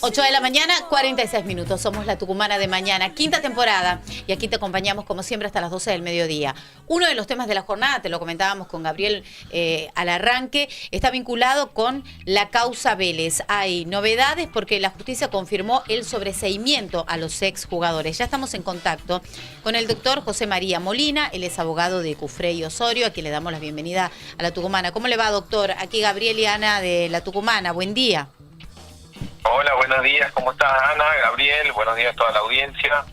8 de la mañana, 46 minutos. Somos la Tucumana de Mañana, quinta temporada. Y aquí te acompañamos, como siempre, hasta las 12 del mediodía. Uno de los temas de la jornada, te lo comentábamos con Gabriel al arranque, está vinculado con la causa Vélez. Hay novedades porque la justicia confirmó el sobreseimiento a los exjugadores. Ya estamos en contacto con el doctor José María Molina. Él es abogado de Cufré y Osorio, a quien le damos la bienvenida a la Tucumana. ¿Cómo le va, doctor? Aquí Gabriel y Ana de la Tucumana. Buen día. Hola, buenos días, ¿cómo estás, Ana, Gabriel? Buenos días a toda la audiencia.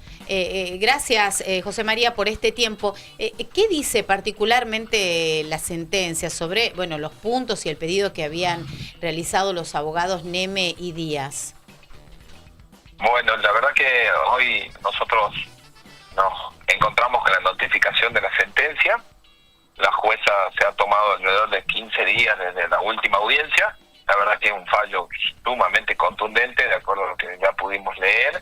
Gracias, José María, por este tiempo. ¿Qué dice particularmente la sentencia sobre, bueno, los puntos y el pedido que habían realizado los abogados Neme y Díaz? Bueno, la verdad que hoy nosotros nos encontramos con la notificación de la sentencia. La jueza se ha tomado alrededor de 15 días desde la última audiencia. La verdad que es un fallo sumamente contundente, de acuerdo a lo que ya pudimos leer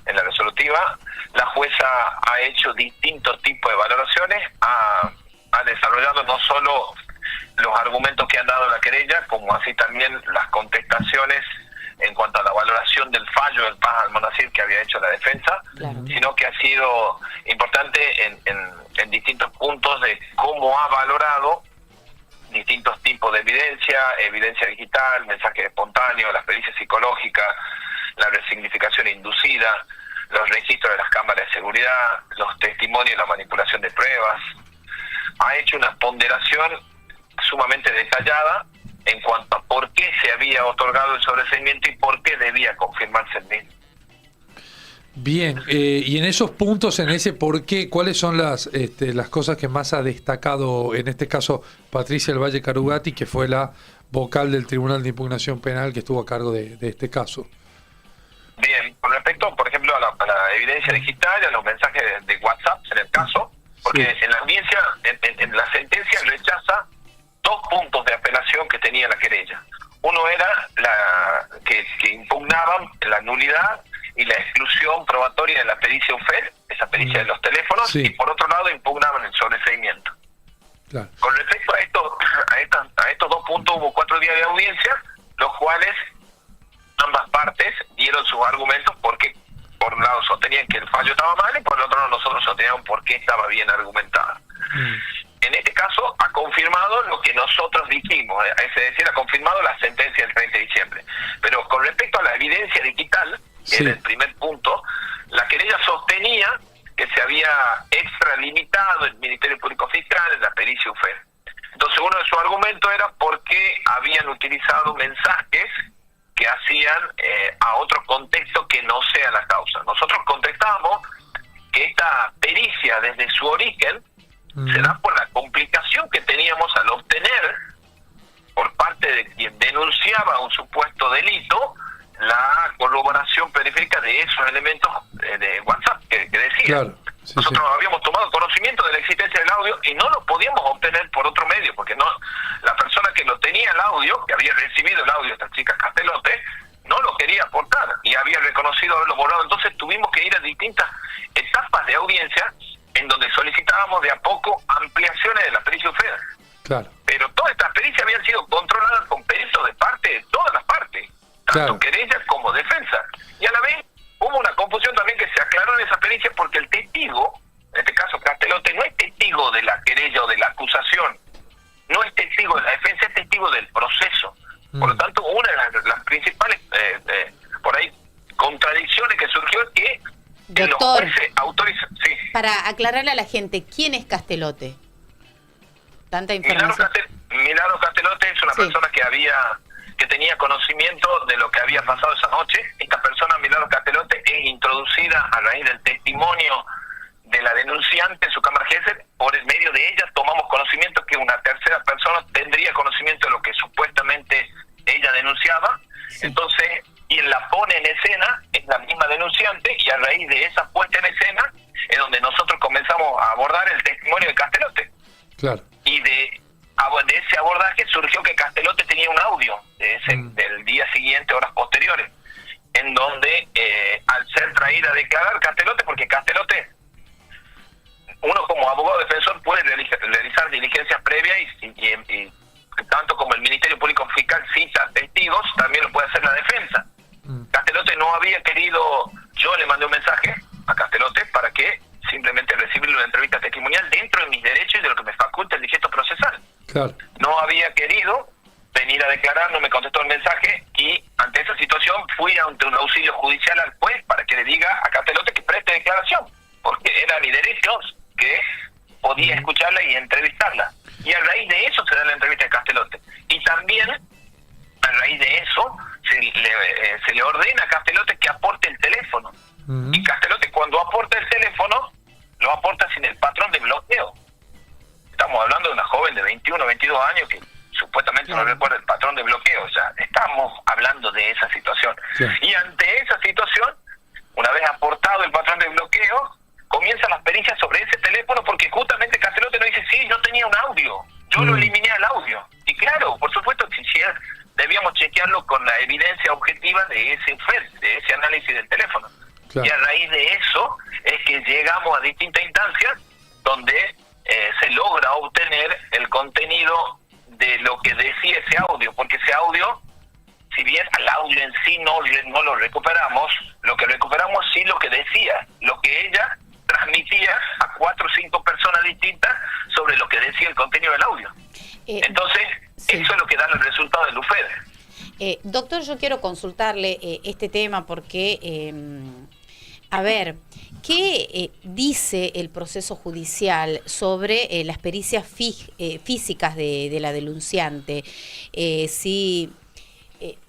en la resolutiva. La jueza ha hecho distintos tipos de valoraciones, ha desarrollado no solo los argumentos que han dado la querella, como así también las contestaciones en cuanto a la valoración del fallo del Paz Almonacid que había hecho la defensa, claro, sino que ha sido importante en distintos puntos de cómo ha valorado distintos tipos de evidencia digital, mensaje espontáneo, las pericias psicológicas, la resignificación inducida, los registros de las cámaras de seguridad, los testimonios y la manipulación de pruebas. Ha hecho una ponderación sumamente detallada en cuanto a por qué se había otorgado el sobreseimiento y por qué debía confirmarse el mismo. Bien, y en esos puntos, en ese por qué, ¿cuáles son las cosas que más ha destacado, en este caso, Patricia del Valle Carugati, que fue la vocal del Tribunal de Impugnación Penal que estuvo a cargo de este caso? Bien, con respecto, por ejemplo, a la evidencia digital, a los mensajes de WhatsApp, en el caso, porque sí, en la audiencia, en la sentencia rechaza dos puntos de apelación que tenía la querella. Uno era que impugnaban la nulidad y la exclusión probatoria de la pericia UFED, esa pericia de los teléfonos, sí, y por otro lado impugnaban el sobreseimiento. Claro. Con respecto a estos dos puntos hubo 4 días de audiencia, los cuales ambas partes dieron sus argumentos porque por un lado sostenían que el fallo estaba mal y por el otro lado nosotros sosteníamos por qué estaba bien argumentada. En este caso ha confirmado lo que nosotros dijimos, es decir, ha confirmado la sentencia del 30 de diciembre. Pero con respecto a la evidencia digital, que sí, era el primer punto, la querella sostenía que se había extralimitado el Ministerio Público Fiscal en la pericia UFED. Entonces uno de sus argumentos era porque habían utilizado mensajes que hacían a otro contexto que no sea la causa. Nosotros contestamos que esta pericia desde su origen se da por la complicación que teníamos al obtener por parte de quien denunciaba un supuesto delito la corroboración periférica de esos elementos de WhatsApp que decía. Claro, sí, nosotros habíamos tomado conocimiento de la existencia del audio y no lo podíamos obtener por otro medio, porque no, la persona que lo tenía el audio, que había recibido el audio, esta chica Castelote, no lo quería aportar y había reconocido haberlo borrado. Entonces tuvimos que ir a distintas etapas de audiencia en donde solicitábamos de a poco ampliaciones de la pericia UFED. Claro. Pero todas estas pericias habían sido controladas con peritos de parte de todas las partes, tanto querella como defensa. Y a la vez hubo una confusión también que se aclaró en esa pericia porque el testigo, en este caso Castelote, no es testigo de la querella o de la acusación, no es testigo de la defensa, es testigo del proceso. Por lo tanto, una de las principales por ahí contradicciones que surgió es que doctor, los jueces autorizan. Sí. Para aclararle a la gente, ¿quién es Castelote? Tanta información. Milagro Castelote es una persona que tenía conocimiento de lo que había pasado esa noche. Esta persona, Milagro Castelote, es introducida a raíz del testimonio de la denunciante en su cámara Gesell. Por el medio de ella tomamos conocimiento que una tercera persona tendría conocimiento de lo que supuestamente ella denunciaba. Sí. Entonces, quien la pone en escena es la misma denunciante y a raíz de esa puesta en escena es donde nosotros comenzamos a abordar el testimonio de Castelote. Claro. Y de ese abordaje surgió que Castelote tenía un audio del día siguiente, horas posteriores, en donde al ser traída a declarar Castelote, porque Castelote, uno como abogado defensor puede realizar diligencias previas y tanto como el Ministerio Público Fiscal cita testigos, también lo puede hacer la defensa. Castelote ante un auxilio judicial al juez para que le diga a Castelote que preste declaración, porque era mi derecho que podía escucharla y entrevistarla. Y a raíz de eso se da la entrevista de Castelote. Y también, a raíz de eso, se le ordena a Castelote que aporte el teléfono. Y Castelote, cuando aporta el teléfono, lo aporta sin el patrón de bloqueo. Estamos hablando de una joven de 21, 22 años que supuestamente no recuerda el patrón de bloqueo. O sea, estamos hablando de esa situación. Y ante esa situación, una vez aportado el patrón de bloqueo, comienzan las pericias sobre ese teléfono, porque justamente Castelote nos dice, sí, yo tenía un audio, yo lo eliminé al audio. Y claro, por supuesto que sí, debíamos chequearlo con la evidencia objetiva de ese FED, de ese análisis del teléfono. Claro. Y a raíz de eso es que llegamos a distintas instancias donde se logra obtener el contenido de lo que decía ese audio, porque ese audio, si bien al audio en sí no lo recuperamos, lo que recuperamos sí lo que decía, lo que ella transmitía a 4 o 5 personas distintas sobre lo que decía el contenido del audio. Entonces, sí, eso es lo que da el resultado del UFED. Doctor, yo quiero consultarle este tema porque, a ver, ¿qué dice el proceso judicial sobre las pericias físicas de la denunciante?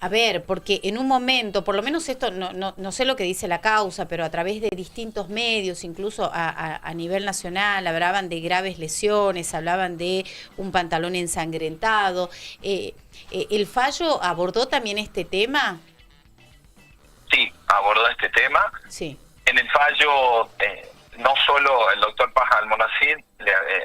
A ver, porque en un momento, por lo menos esto, no sé lo que dice la causa, pero a través de distintos medios, incluso a nivel nacional, hablaban de graves lesiones, hablaban de un pantalón ensangrentado. ¿El fallo abordó también este tema? Sí, abordó este tema. Sí. En el fallo, no solo el doctor Paz Almonacid,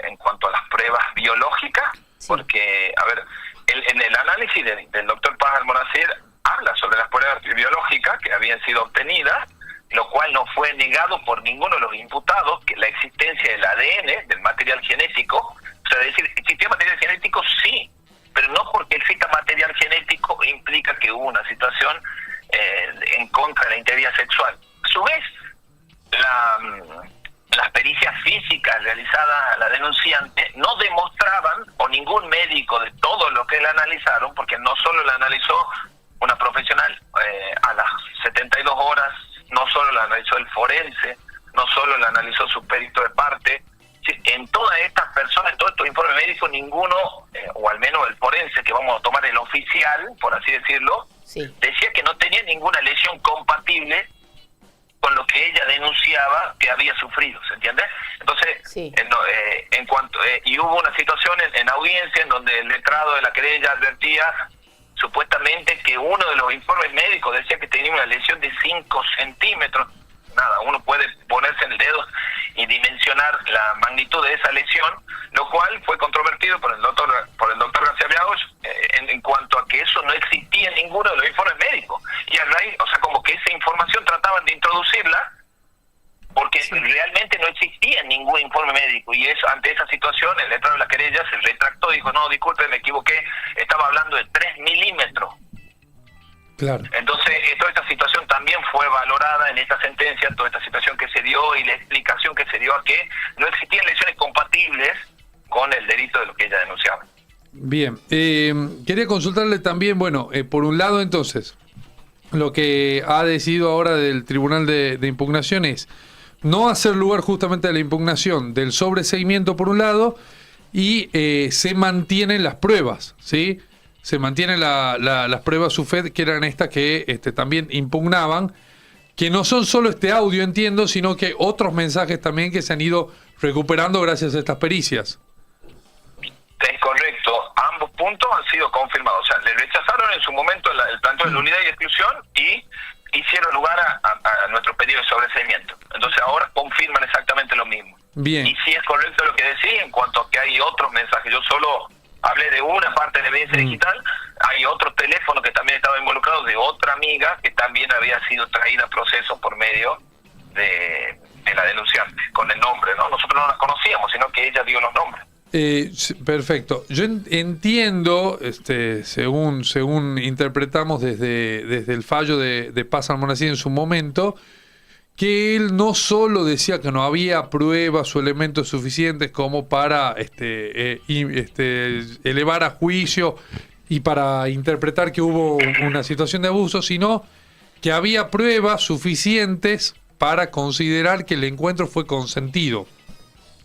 en cuanto a las pruebas biológicas, sí, porque, a ver, en el análisis del doctor Paz Almonacid habla sobre las pruebas biológicas que habían sido obtenidas, lo cual no fue negado por ninguno de los imputados, que la existencia del ADN, del material genético, o sea, decir, ¿existía material genético? Sí, pero no porque exista material genético implica que hubo una situación en contra de la integridad sexual. A su vez, las pericias físicas realizadas a la denunciante no demostraban, o ningún médico de todo lo que la analizaron, porque no solo la analizó una profesional a las 72 horas, no solo la analizó el forense, no solo la analizó su perito de parte, en todas estas personas, en todos estos informes médicos, ninguno, o al menos el forense, que vamos a tomar el oficial, por así decirlo, sí, decía que no tenía ninguna lesión compatible con lo que ella denunciaba que había sufrido, ¿se entiende? Entonces, sí, en cuanto y hubo una situación en audiencia en donde el letrado de la querella advertía supuestamente que uno de los informes médicos decía que tenía una lesión de 5 centímetros. Nada, uno puede ponerse en el dedo y dimensionar la magnitud de esa lesión, lo cual fue controvertido por el doctor García Biagos en cuanto a que eso no existía en ninguno de los informes médicos. Y a raíz, o sea, como que esa información trataban de introducirla porque sí, realmente no existía ningún informe médico, y eso, ante esa situación el letrado de la querella se retractó, dijo, no, disculpe, me equivoqué, estaba hablando de 3 milímetros. Claro. Entonces, toda esta situación también fue valorada en esta sentencia, toda esta situación que se dio y la explicación que se dio a que no existían lesiones compatibles con el delito de lo que ella denunciaba. Bien, quería consultarle también, bueno, por un lado entonces, lo que ha decidido ahora del Tribunal de Impugnación es no hacer lugar justamente a la impugnación del sobreseimiento por un lado, y se mantienen las pruebas, ¿sí? Se mantienen las pruebas UFED, que eran estas que también impugnaban, que no son solo este audio, entiendo, sino que otros mensajes también que se han ido recuperando gracias a estas pericias. Es correcto, ambos puntos han sido confirmados. O sea, le rechazaron en su momento el planteo de la unidad y exclusión y hicieron lugar a nuestro pedido de sobreseimiento. Entonces ahora confirman exactamente lo mismo. Bien. Y sí es correcto lo que decía en cuanto a que hay otros mensajes. Yo solo hablé de una parte de la evidencia digital, hay otro teléfono que también estaba involucrado de otra amiga que también había sido traída a proceso por medio de la denunciante, con el nombre, ¿no? Nosotros no las conocíamos, sino que ella dio los nombres. Perfecto. Yo entiendo, según interpretamos desde el fallo de Paz Almonacid en su momento, que él no solo decía que no había pruebas o elementos suficientes como para elevar a juicio y para interpretar que hubo una situación de abuso, sino que había pruebas suficientes para considerar que el encuentro fue consentido.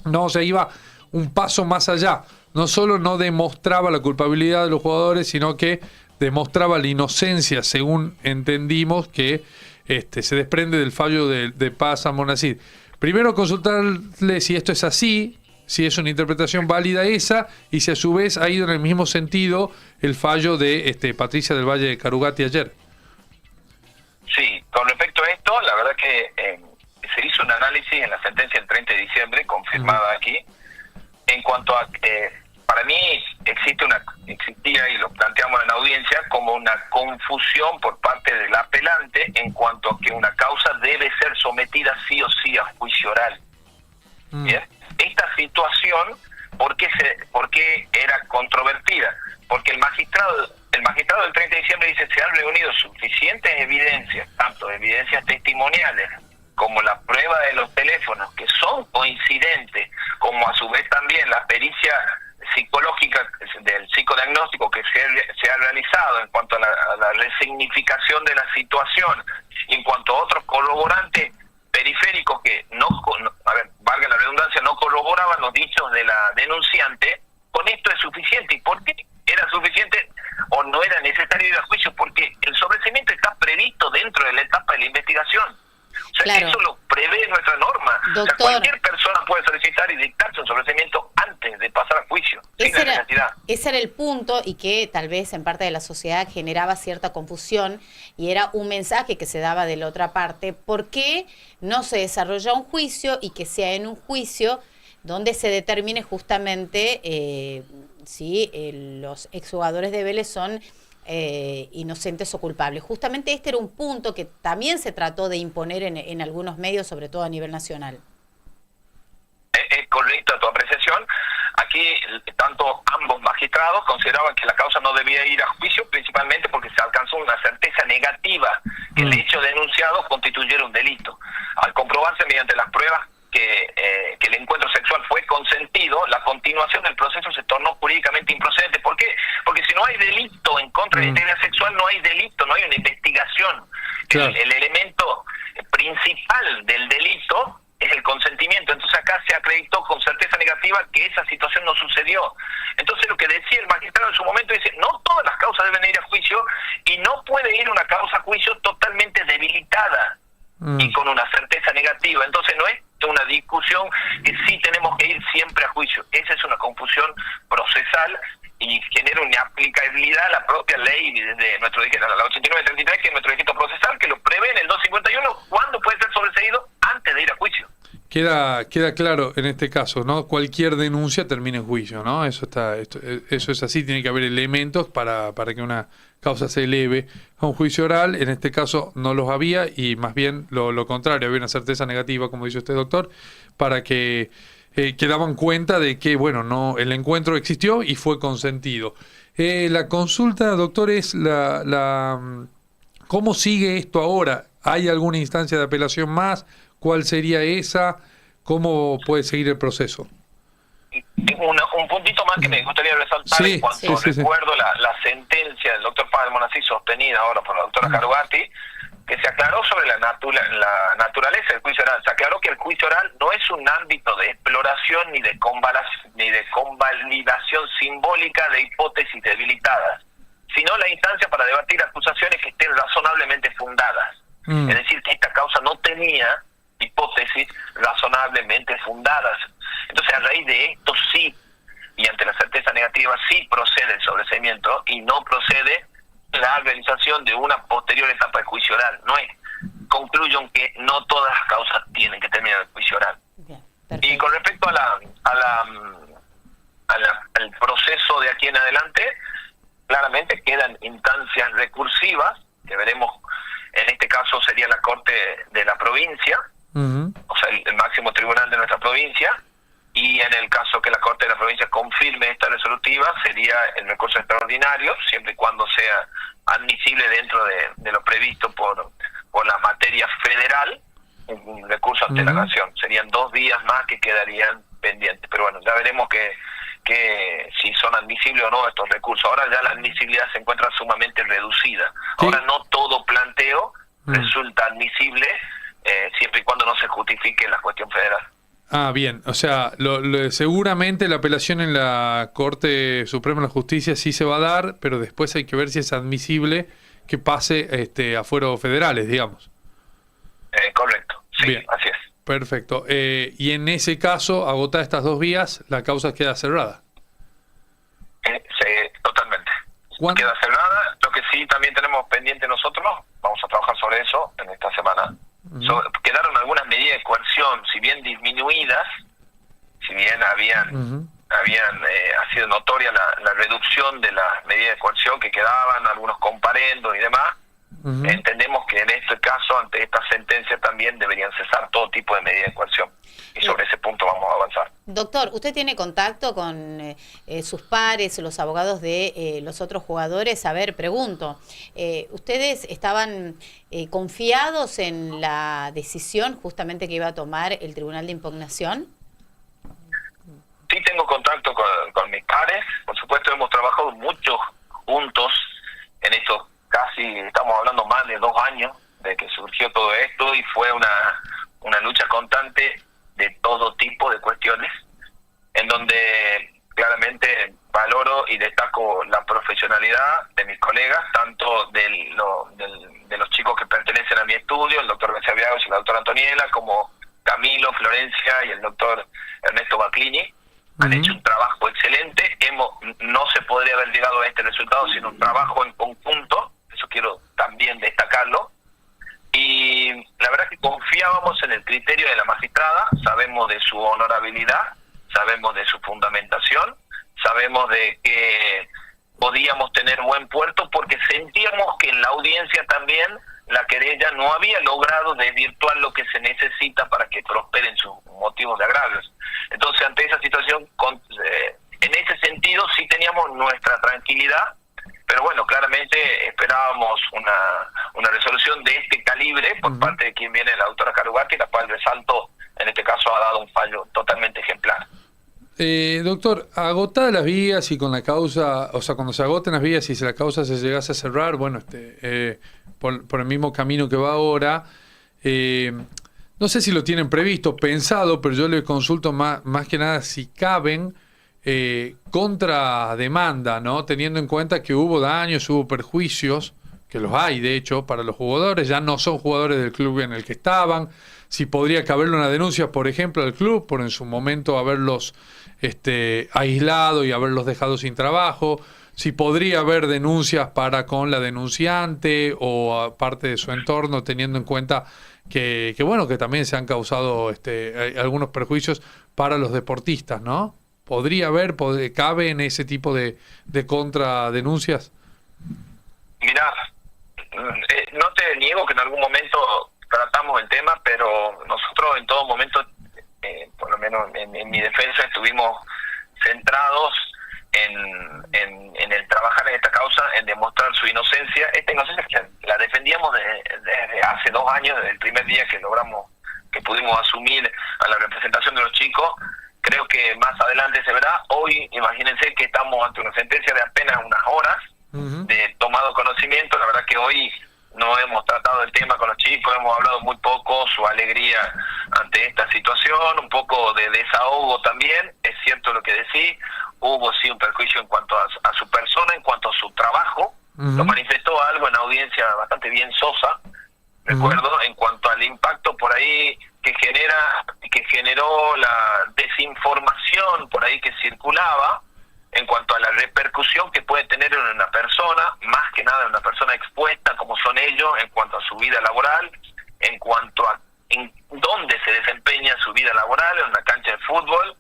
No se iba un paso más allá. No solo no demostraba la culpabilidad de los jugadores, sino que demostraba la inocencia, según entendimos, que se desprende del fallo de Paz Almonacid. Primero consultarle si esto es así, si es una interpretación válida esa, y si a su vez ha ido en el mismo sentido el fallo de Patricia del Valle de Carugati ayer. Sí, con respecto a esto, la verdad que se hizo un análisis en la sentencia del 30 de diciembre, confirmada aquí, en cuanto a para mí existía, y lo planteamos en la audiencia, como una confusión por parte del apelante en cuanto a que una causa debe ser sometida sí o sí a juicio oral. ¿Bien? Esta situación, ¿por qué era controvertida? Porque el magistrado del 30 de diciembre dice: se han reunido suficientes evidencias, tanto evidencias testimoniales como la prueba de los teléfonos, que son coincidentes, como a su vez también la pericia psicológica del psicodiagnóstico que se ha realizado en cuanto a la resignificación de la situación, y en cuanto a otros corroborantes periféricos que valga la redundancia, no corroboraban los dichos de la denunciante. Con esto es suficiente. ¿Y por qué era suficiente o no era necesario ir a juicio? Porque el sobreseimiento está previsto dentro de la etapa de la investigación. O sea, claro, eso lo prevé nuestra norma. Doctor, o sea, cualquier persona puede solicitar y dictarse un sobreseimiento antes de pasar a juicio, sin la necesidad. Ese era el punto, y que tal vez en parte de la sociedad generaba cierta confusión, y era un mensaje que se daba de la otra parte: ¿por qué no se desarrolla un juicio y que sea en un juicio donde se determine justamente si los exjugadores de Vélez son inocentes o culpables? Justamente este era un punto que también se trató de imponer en algunos medios, sobre todo a nivel nacional. Es correcta tu apreciación. Aquí tanto ambos magistrados consideraban que la causa no debía ir a juicio, principalmente porque se alcanzó una certeza negativa que el hecho denunciado constituyera un delito. Al comprobarse mediante las pruebas que el encuentro sexual fue consentido, la continuación del proceso se tornó jurídicamente improcedente. ¿Por qué? Porque si no hay delito en contra de la integridad sexual, no hay delito, no hay una investigación. Claro. El elemento principal del delito es el consentimiento. Entonces acá se acreditó con certeza negativa que esa situación no sucedió. Entonces lo que decía el magistrado en su momento dice: no todas las causas deben ir a juicio, y no puede ir una causa a juicio totalmente debilitada y con una certeza negativa. Entonces no es una discusión que sí tenemos que ir siempre a juicio. Esa es una confusión procesal y genera una aplicabilidad a la propia ley de nuestro decreto, la 8933, que es nuestro decreto procesal, que lo prevé en el 251, cuando puede ser sobreseído antes de ir a juicio. Queda claro en este caso, ¿no? Cualquier denuncia termina en juicio, ¿no? Eso es así. Tiene que haber elementos para que una causa se eleve a un juicio oral. En este caso no los había, y más bien lo contrario, había una certeza negativa, como dice usted, doctor, para que daban cuenta de que, bueno, el encuentro existió y fue consentido. La consulta, doctor, es ¿cómo sigue esto ahora? ¿Hay alguna instancia de apelación más? ¿Cuál sería esa? ¿Cómo puede seguir el proceso? Un puntito más que me gustaría resaltar, en cuanto recuerdo la sentencia del doctor Paz Almonacid, sostenida ahora por la doctora Carugati, que se aclaró sobre la naturaleza del juicio oral. Se aclaró que el juicio oral no es un ámbito de exploración ni de convalidación simbólica de hipótesis debilitadas, sino la instancia para debatir acusaciones que estén razonablemente fundadas. Es decir, que esta causa no tenía hipótesis razonablemente fundadas. Entonces, a raíz de esto sí, y ante la certeza negativa, sí procede el sobreseimiento, y no procede la realización de una posterior etapa de juicio oral. No es. Concluyo en que no todas las causas tienen que terminar el juicio oral. Bien, y con respecto al proceso de aquí en adelante, claramente quedan instancias recursivas, que veremos. En este caso sería la Corte de la provincia, o sea, el máximo tribunal de nuestra provincia, y en el caso que la Corte de la provincia confirme esta resolutiva, sería el recurso extraordinario, siempre y cuando sea admisible dentro de lo previsto por la materia federal, un recurso ante la Nación. Serían 2 días más que quedarían pendientes, pero bueno, ya veremos que si son admisibles o no estos recursos. Ahora ya la admisibilidad se encuentra sumamente reducida. Ahora no todo planteo resulta admisible siempre y cuando no se justifique la cuestión federal. Ah, bien. O sea, seguramente la apelación en la Corte Suprema de Justicia sí se va a dar, pero después hay que ver si es admisible que pase a fueros federales, digamos. Correcto, sí, bien. Así es. Perfecto. Y en ese caso, agotadas estas 2 vías, la causa queda cerrada. Sí, totalmente. Queda cerrada. Lo que sí también tenemos pendiente nosotros, vamos a trabajar sobre eso en esta semana. Quedaron algunas medidas de coerción, si bien disminuidas, si bien habían ha sido notoria la reducción de las medidas de coerción que quedaban, algunos comparendos y demás. Entendemos que en este caso, ante esta sentencia, también deberían cesar todo tipo de medidas de coerción. Y sobre ese punto vamos a avanzar. Doctor, ¿usted tiene contacto con sus pares, los abogados de los otros jugadores? A ver, pregunto, ¿ustedes estaban confiados en la decisión justamente que iba a tomar el Tribunal de Impugnación? Sí, tengo contacto con mis pares. Por supuesto, hemos trabajado mucho juntos en estos casi, estamos hablando más de 2 años de que surgió todo esto, y fue una lucha constante de todo tipo de cuestiones, en donde claramente valoro y destaco la profesionalidad de mis colegas, tanto de los chicos que pertenecen a mi estudio, el doctor García Viagos y la doctora Antoniela, como Camilo, Florencia y el doctor Ernesto Baclini. Han hecho un trabajo excelente. No se podría haber llegado a este resultado sin un trabajo en conjunto, eso quiero también destacarlo. Y la verdad que confiábamos en el criterio de la magistrada, sabemos de su honorabilidad, sabemos de su fundamentación, sabemos de que podíamos tener buen puerto, porque sentíamos que en la audiencia también la querella no había logrado desvirtuar lo que se necesita para que prosperen sus motivos de agravios. Entonces, ante esa situación, en ese sentido sí teníamos nuestra tranquilidad, pero bueno, claramente esperábamos una resolución de este calibre por parte de quien viene la doctora Carugati, la cual, resalto, en este caso ha dado un fallo totalmente ejemplar. Doctor, agotadas las vías y con la causa, o sea, cuando se agoten las vías y si la causa se llegase a cerrar, bueno, por el mismo camino que va ahora, no sé si lo tienen previsto, pensado, pero yo le consulto más que nada si caben contrademanda, ¿no? Teniendo en cuenta que hubo daños, hubo perjuicios, que los hay, de hecho, para los jugadores, ya no son jugadores del club en el que estaban, si podría caberle una denuncia, por ejemplo, al club, por en su momento haberlos aislado y haberlos dejado sin trabajo, si podría haber denuncias para con la denunciante o parte de su entorno, teniendo en cuenta que bueno, que también se han causado algunos perjuicios para los deportistas, ¿no? ¿Podría haber, cabe en ese tipo de contradenuncias? Mirá, no te niego que en algún momento tratamos el tema, pero nosotros en todo momento, por lo menos en mi defensa, estuvimos centrados en el trabajar en esta causa, en demostrar su inocencia. Esta inocencia que la defendíamos desde hace 2 años, desde el primer día que pudimos asumir a la representación de los chicos. Creo que más adelante se verá. Hoy, imagínense que estamos ante una sentencia de apenas unas horas de tomado conocimiento. La verdad que hoy no hemos tratado el tema con los chicos, hemos hablado muy poco, su alegría ante esta situación, un poco de desahogo también. Es cierto lo que decís, hubo sí un perjuicio en cuanto a su persona, en cuanto a su trabajo. Lo manifestó algo en la audiencia bastante bien sosa, recuerdo, en cuanto al impacto por ahí que generó la desinformación por ahí que circulaba, en cuanto a la repercusión que puede tener en una persona, más que nada en una persona expuesta como son ellos, en cuanto a su vida laboral, en cuanto a en dónde se desempeña su vida laboral, en una cancha de fútbol,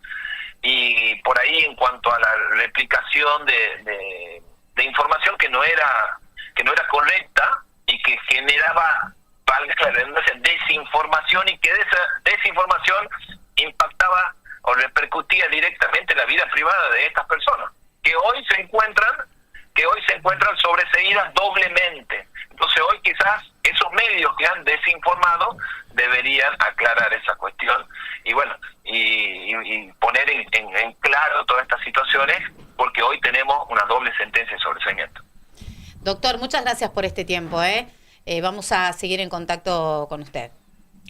y por ahí en cuanto a la replicación de información que no era correcta y que generaba, valga la redundancia, desinformación, y que de esa desinformación impactaba o repercutía directamente en la vida privada de estas personas, que hoy se encuentran sobreseídas doblemente. Entonces hoy quizás esos medios que han desinformado deberían aclarar esa cuestión y bueno, y poner en claro todas estas situaciones, porque hoy tenemos una doble sentencia de sobreseimiento. Doctor, muchas gracias por este tiempo, vamos a seguir en contacto con usted.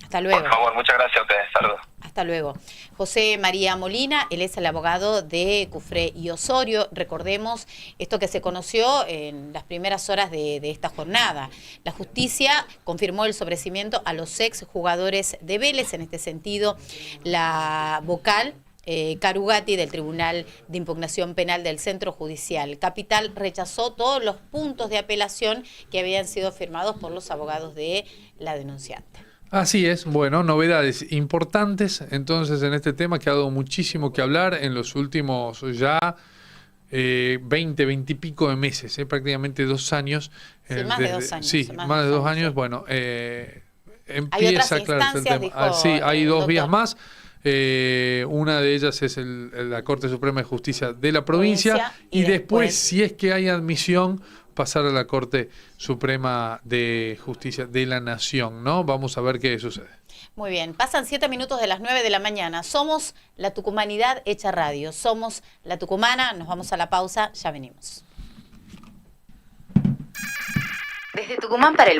Hasta luego. Por favor, muchas gracias a ustedes. Saludos. Hasta luego. José María Molina, él es el abogado de Cufré y Osorio. Recordemos esto que se conoció en las primeras horas de esta jornada. La justicia confirmó el sobreseimiento a los ex jugadores de Vélez. En este sentido, la vocal Carugati del Tribunal de Impugnación Penal del Centro Judicial Capital rechazó todos los puntos de apelación que habían sido firmados por los abogados de la denunciante. Así es, bueno, novedades importantes entonces en este tema que ha dado muchísimo que hablar en los últimos ya 20 y pico de meses, prácticamente 2 años. Sí, más de 2 años. Sí, más de 2 años, sí. Bueno, empieza a aclararse el tema. Sí, hay 2 vías más. Una de ellas es la Corte Suprema de Justicia de la provincia y después, si es que hay admisión, pasar a la Corte Suprema de Justicia de la Nación, ¿no? Vamos a ver qué sucede. Muy bien, pasan 7 minutos de las 9 de la mañana. Somos la Tucumanidad hecha radio. Somos la Tucumana. Nos vamos a la pausa, ya venimos. Desde Tucumán para el